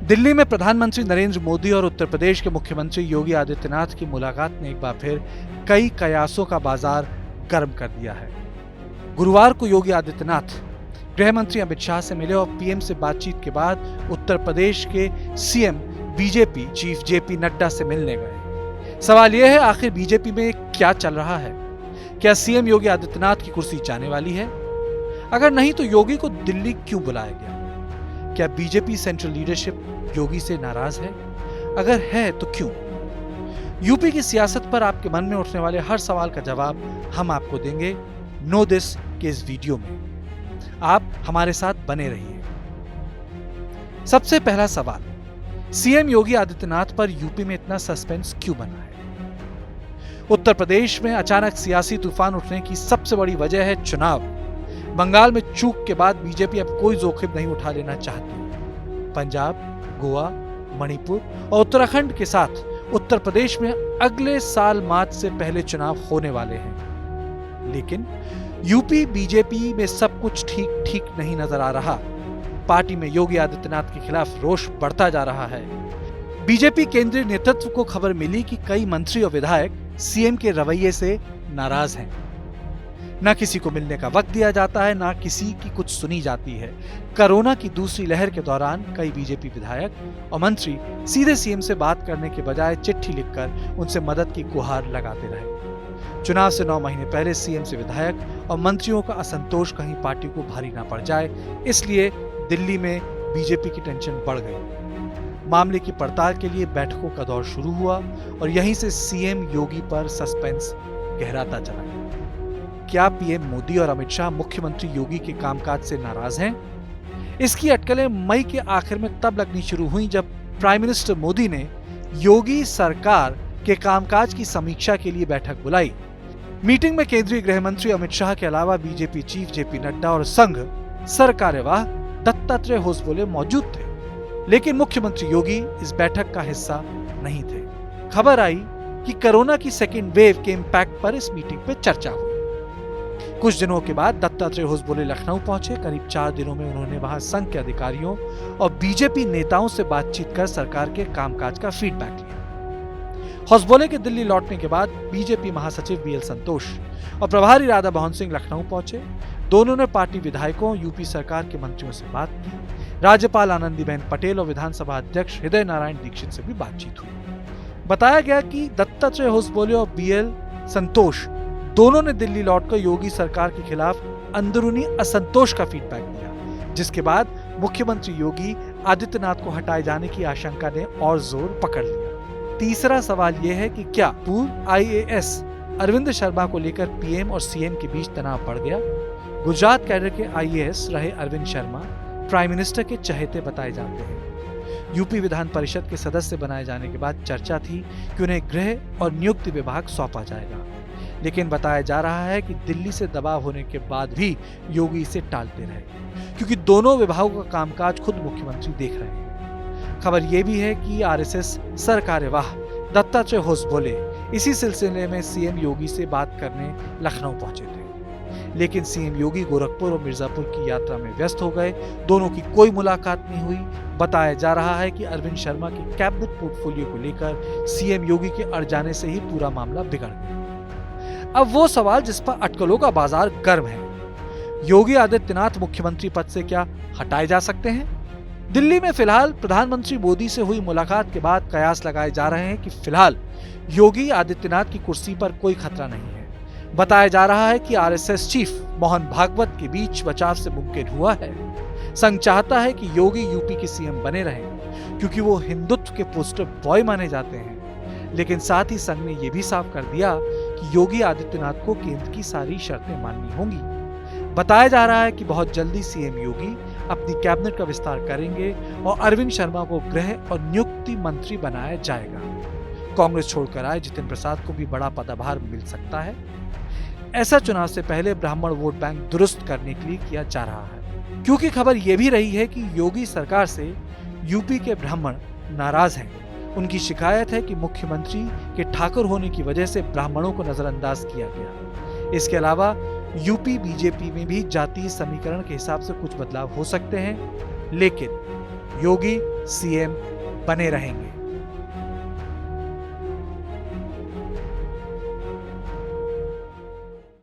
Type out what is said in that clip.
दिल्ली में प्रधानमंत्री नरेंद्र मोदी और उत्तर प्रदेश के मुख्यमंत्री योगी आदित्यनाथ की मुलाकात ने एक बार फिर कई कयासों का बाजार गर्म कर दिया है। गुरुवार को योगी आदित्यनाथ गृह मंत्री अमित शाह से मिले और पीएम से बातचीत के बाद उत्तर प्रदेश के CM BJP chief JP Nadda से मिलने गए। सवाल यह है, आखिर बीजेपी में क्या चल रहा है? क्या सीएम योगी आदित्यनाथ की कुर्सी जाने वाली है? अगर नहीं तो योगी को दिल्ली क्यों बुलाया गया? क्या बीजेपी सेंट्रल लीडरशिप योगी से नाराज है? अगर है तो क्यों? यूपी की सियासत पर आपके मन में उठने वाले हर सवाल का जवाब हम आपको देंगे नो दिस के इस वीडियो में। आप हमारे साथ बने रहिए। सबसे पहला सवाल, सीएम योगी आदित्यनाथ पर यूपी में इतना सस्पेंस क्यों बना है? उत्तर प्रदेश में अचानक सियासी तूफान उठने की सबसे बड़ी वजह है चुनाव। बंगाल में चूक के बाद बीजेपी अब कोई जोखिम नहीं उठा लेना चाहती। पंजाब, गोवा, मणिपुर और उत्तराखंड के साथ उत्तर प्रदेश में अगले साल मार्च से पहले चुनाव होने वाले हैं। लेकिन यूपी बीजेपी में सब कुछ ठीक ठीक नहीं नजर आ रहा। पार्टी में योगी आदित्यनाथ के खिलाफ रोष बढ़ता जा रहा है। बीजेपी केंद्रीय नेतृत्व को खबर मिली कि कई मंत्री और विधायक सीएम के रवैये से नाराज हैं। न किसी को मिलने का वक्त दिया जाता है, न किसी की कुछ सुनी जाती है। कोरोना की दूसरी लहर के दौरान कई बीजेपी विधायक और मंत्री सीधे सीएम से बात करने के बजाय चिट्ठी लिखकर उनसे मदद की गुहार लगाते रहे। चुनाव से 9 महीने पहले सीएम से विधायक और मंत्रियों का असंतोष कहीं पार्टी को भारी ना पड़ जाए, इसलिए दिल्ली में बीजेपी की टेंशन बढ़ गई। मामले की पड़ताल के लिए बैठकों का दौर शुरू हुआ और यहीं से सीएम योगी पर सस्पेंस गहराता चला गया। क्या पीएम मोदी और अमित शाह मुख्यमंत्री योगी के कामकाज से नाराज हैं? इसकी अटकलें मई के आखिर में तब लगनी शुरू हुई जब प्राइम मिनिस्टर मोदी ने योगी सरकार के कामकाज की समीक्षा के लिए बैठक बुलाई। मीटिंग में केंद्रीय गृह मंत्री अमित शाह के अलावा बीजेपी चीफ जेपी नड्डा और संघ सरकार्यवाह दत्तात्रेय होसबोले मौजूद थे, लेकिन मुख्यमंत्री योगी इस बैठक का हिस्सा नहीं थे। खबर आई कि कोरोना की सेकेंड वेव के इंपैक्ट पर इस मीटिंग पे चर्चा हुई। कुछ दिनों के बाद दत्तात्रेय होसबोले लखनऊ पहुंचे। करीब 4 दिनों में उन्होंने वहां संघ के अधिकारियों और बीजेपी नेताओं से बातचीत कर सरकार के कामकाज का फीडबैक लिया। होसबोले के दिल्ली लौटने के बाद बीजेपी महासचिव बीएल संतोष और प्रभारी राधा मोहन सिंह लखनऊ पहुंचे। दोनों ने पार्टी विधायकों, यूपी सरकार के मंत्रियों से बात की। राज्यपाल आनंदीबेन पटेल और विधानसभा अध्यक्ष हृदय नारायण दीक्षित से भी बातचीत हुई। बताया गया कि दत्तात्रेय होसबोले और बीएल संतोष दोनों ने दिल्ली लौटकर योगी सरकार के खिलाफ अंदरूनी असंतोष का फीडबैक दिया, जिसके बाद मुख्यमंत्री योगी आदित्यनाथ को हटाए जाने की आशंका ने और जोर पकड़ लिया। तीसरा सवाल यह है कि क्या पूर्व आईएएस अरविंद शर्मा को लेकर पीएम और सीएम के बीच तनाव बढ़ गया? गुजरात कैडर के आईएएस रहे अरविंद शर्मा प्राइम मिनिस्टर के चहेते बताए जाते हैं। यूपी विधान परिषद के सदस्य बनाए जाने के बाद चर्चा थी कि उन्हें गृह और नियुक्ति विभाग सौंपा जाएगा, लेकिन बताया जा रहा है कि दिल्ली से दबाव होने के बाद भी योगी इसे टालते रहे, क्योंकि दोनों विभागों का कामकाज खुद मुख्यमंत्री देख रहे हैं। खबर यह भी है कि आरएसएस सरकार्यवाह दत्तात्रेय होसबोले इसी सिलसिले में सीएम योगी से बात करने लखनऊ पहुंचे थे, लेकिन सीएम योगी गोरखपुर और मिर्जापुर की यात्रा में व्यस्त हो गए। दोनों की कोई मुलाकात नहीं हुई। बताया जा रहा है कि अरविंद शर्मा के कैबिनेट पोर्टफोलियो को लेकर सीएम योगी के अड़ जाने से ही पूरा मामला बिगड़ गया। अब वो सवाल जिस पर अटकलों का बाजार गर्म है, योगी आदित्यनाथ मुख्यमंत्री पद से क्या हटाए जा सकते हैं? दिल्ली में फिलहाल प्रधानमंत्री मोदी से हुई मुलाकात के बाद कयास लगाए जा रहे हैं कि फिलहाल योगी आदित्यनाथ की कुर्सी पर कोई खतरा नहीं है। बताया जा रहा है कि आरएसएस चीफ मोहन भागवत के बीच बचाव से मुमकिन हुआ है। संघ चाहता है कि योगी यूपी के सीएम बने रहें, क्योंकि वो हिंदुत्व के पोस्टर बॉय माने जाते हैं। लेकिन साथ ही संघ ने यह भी साफ कर दिया कि योगी आदित्यनाथ को केंद्र की सारी शर्तें माननी होंगी। बताया जा रहा है कि बहुत जल्दी सीएम योगी अपनी कैबिनेट का विस्तार करेंगे और अरविंद शर्मा को गृह और नियुक्ति मंत्री बनाया जाएगा। कांग्रेस छोड़कर आए जितिन प्रसाद को भी बड़ा पदभार मिल सकता है। ऐसा चुनाव से पहले ब्राह्मण वोट बैंक दुरुस्त करने के लिए किया जा रहा है, क्योंकि खबर यह भी रही है कि योगी सरकार से यूपी के ब्राह्मण नाराज हैं। उनकी शिकायत है कि मुख्यमंत्री के ठाकुर होने की वजह से ब्राह्मणों को नजरअंदाज किया गया। इसके अलावा यूपी बीजेपी में भी जातीय समीकरण के हिसाब से कुछ बदलाव हो सकते हैं, लेकिन योगी सीएम बने रहेंगे।